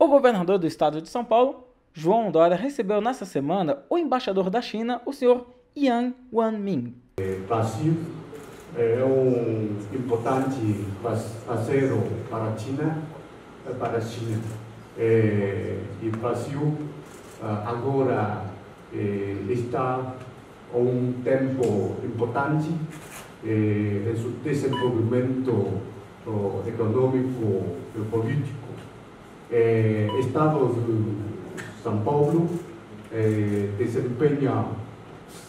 O governador do estado de São Paulo, João Dória, recebeu nesta semana o embaixador da China, o senhor Yang Wanmin. O Brasil é importante parceiro para a China. E o Brasil agora está com tempo importante em seu desenvolvimento econômico e político. O Estado de São Paulo desempenha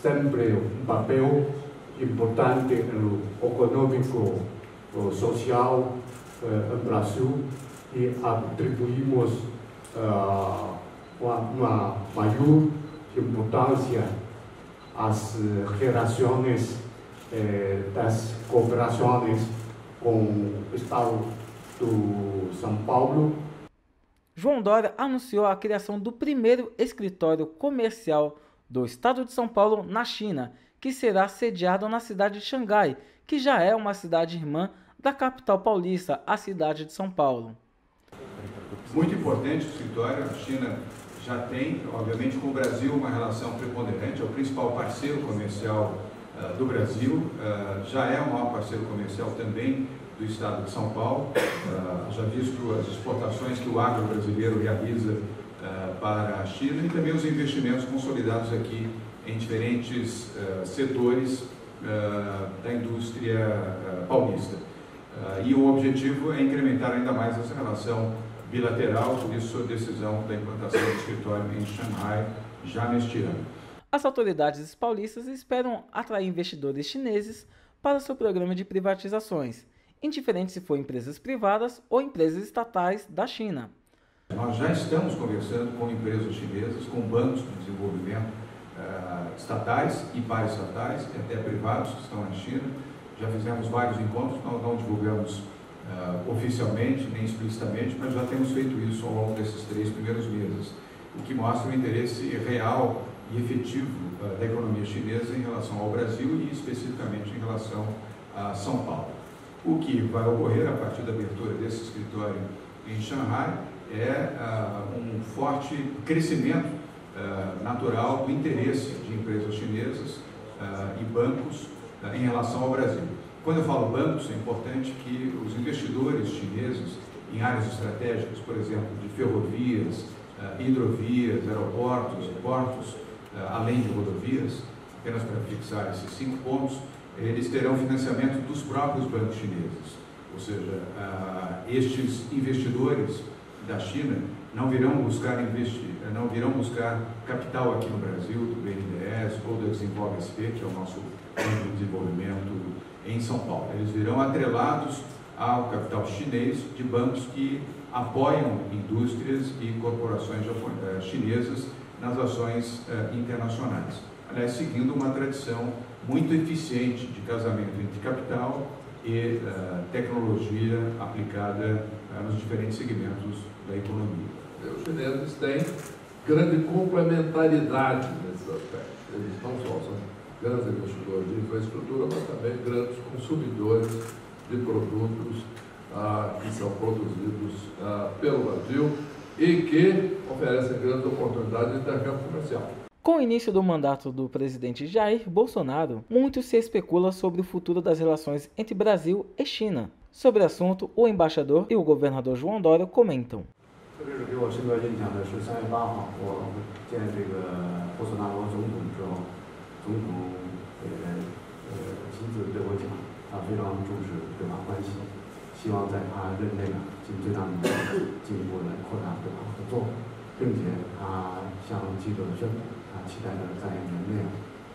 sempre papel importante no econômico, social no Brasil e atribuímos uma maior importância às relações das cooperações com o Estado de São Paulo. João Dória anunciou a criação do primeiro escritório comercial do estado de São Paulo na China, que será sediado na cidade de Xangai, que já é uma cidade irmã da capital paulista, a cidade de São Paulo. Muito importante o escritório. A China já tem, obviamente, com o Brasil uma relação preponderante, é o principal parceiro comercial do Brasil, já é o maior parceiro comercial também do estado de São Paulo, já visto as exportações que o agro brasileiro realiza para a China e também os investimentos consolidados aqui em diferentes setores da indústria paulista. E o objetivo é incrementar ainda mais essa relação bilateral, por isso a decisão da implantação do escritório em Xangai já neste ano. As autoridades paulistas esperam atrair investidores chineses para seu programa de privatizações, indiferente se for empresas privadas ou empresas estatais da China. Nós já estamos conversando com empresas chinesas, com bancos de desenvolvimento estatais e paraestatais, e até privados que estão na China. Já fizemos vários encontros, nós não divulgamos oficialmente, nem explicitamente, mas já temos feito isso ao longo desses 3 primeiros meses, o que mostra o interesse real e efetivo da economia chinesa em relação ao Brasil e especificamente em relação a São Paulo. O que vai ocorrer a partir da abertura desse escritório em Xangai é um forte crescimento natural do interesse de empresas chinesas e bancos em relação ao Brasil. Quando eu falo bancos, é importante que os investidores chineses em áreas estratégicas, por exemplo, de ferrovias, hidrovias, aeroportos e portos, além de rodovias, apenas para fixar esses 5 pontos, eles terão financiamento dos próprios bancos chineses. Ou seja, estes investidores da China não virão buscar capital aqui no Brasil, do BNDES ou do Desenvolve SP, que é o nosso Banco de Desenvolvimento em São Paulo. Eles virão atrelados ao capital chinês de bancos que apoiam indústrias e corporações chinesas nas ações internacionais. Aliás, seguindo uma tradição muito eficiente de casamento entre capital e tecnologia aplicada nos diferentes segmentos da economia. Os chineses têm grande complementaridade nesse aspecto. Eles não só são grandes investidores de infraestrutura, mas também grandes consumidores de produtos que são produzidos pelo Brasil e que oferecem grandes oportunidades de intercâmbio comercial. Com o início do mandato do presidente Jair Bolsonaro, muito se especula sobre o futuro das relações entre Brasil e China. Sobre o assunto, o embaixador e o governador João Dória comentam. 给我深刻印象的是3月8号，我见这个bol索纳罗总统之后，总统亲自对我讲，他非常重视对华关系，希望在他任内尽最大努力进一步来扩大对华合作，并且他向记者宣布，他期待着在年内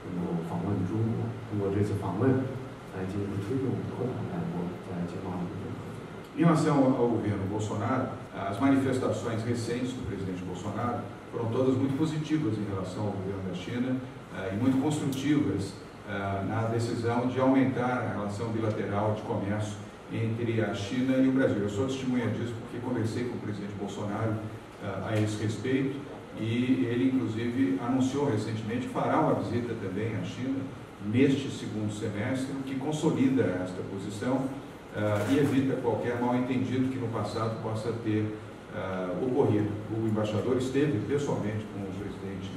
能够访问中国，通过这次访问来进一步推动扩大两国在经贸领域的合作。 Em relação ao governo Bolsonaro, as manifestações recentes do presidente Bolsonaro foram todas muito positivas em relação ao governo da China e muito construtivas na decisão de aumentar a relação bilateral de comércio entre a China e o Brasil. Eu sou testemunha disso porque conversei com o presidente Bolsonaro a esse respeito e ele, inclusive, anunciou recentemente que fará uma visita também à China neste segundo semestre, o que consolida esta posição e evita qualquer mal-entendido que no passado possa ter ocorrido. O embaixador esteve pessoalmente com o presidente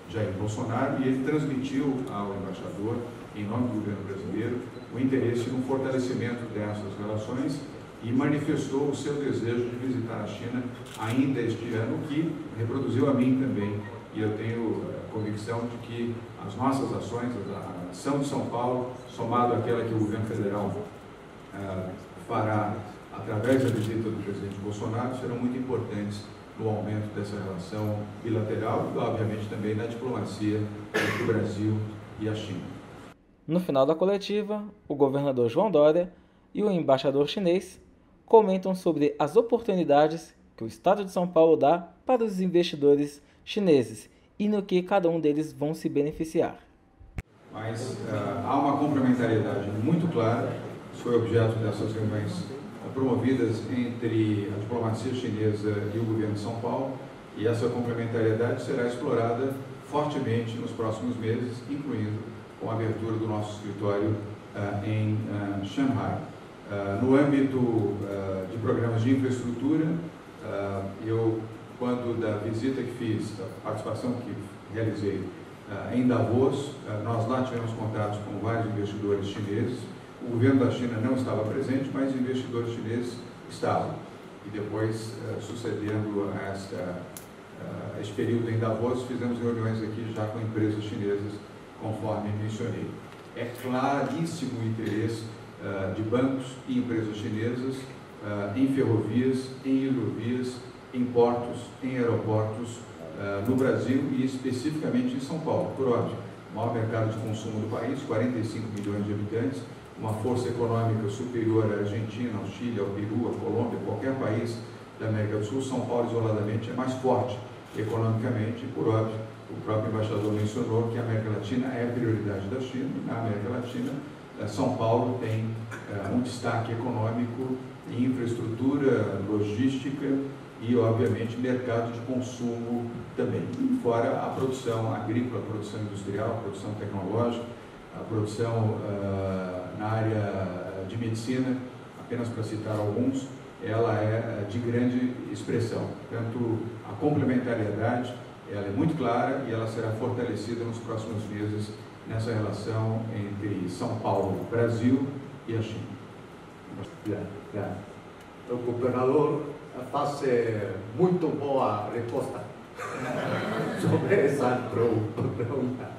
Jair Bolsonaro e ele transmitiu ao embaixador, em nome do governo brasileiro, o interesse no fortalecimento dessas relações e manifestou o seu desejo de visitar a China ainda este ano, que reproduziu a mim também. E eu tenho convicção de que as nossas ações, a ação de São Paulo, somado àquela que o governo federal fará através da visita do presidente Bolsonaro, serão muito importantes no aumento dessa relação bilateral e, obviamente, também na diplomacia entre o Brasil e a China. No final da coletiva, o governador João Dória e o embaixador chinês comentam sobre as oportunidades que o Estado de São Paulo dá para os investidores chineses e no que cada um deles vão se beneficiar. Mas há uma complementariedade muito clara, isso foi objeto dessas reuniões promovidas entre a diplomacia chinesa e o governo de São Paulo, e essa complementariedade será explorada fortemente nos próximos meses, incluindo com a abertura do nosso escritório em Xangai. No âmbito de programas de infraestrutura, eu, quando da visita que fiz, da participação que realizei em Davos, nós lá tivemos contatos com vários investidores chineses. O governo da China não estava presente, mas investidores chineses estavam. E depois, sucedendo a este período em Davos, fizemos reuniões aqui já com empresas chinesas, conforme mencionei. É claríssimo o interesse de bancos e empresas chinesas em ferrovias, em hidrovias, em portos, em aeroportos no Brasil e especificamente em São Paulo. Por óbvio, o maior mercado de consumo do país, 45 milhões de habitantes, uma força econômica superior à Argentina, ao Chile, ao Peru, à Colômbia, qualquer país da América do Sul. São Paulo isoladamente é mais forte economicamente, e por óbvio, o próprio embaixador mencionou que a América Latina é a prioridade da China, e na América Latina São Paulo tem um destaque econômico em infraestrutura, logística e, obviamente, mercado de consumo também. E fora a produção agrícola, a produção industrial, a produção tecnológica, a produção na área de medicina, apenas para citar alguns, ela é de grande expressão. Portanto, a complementariedade ela é muito clara e ela será fortalecida nos próximos meses nessa relação entre São Paulo, Brasil e a China. O governador faz muito boa resposta sobre essa pergunta.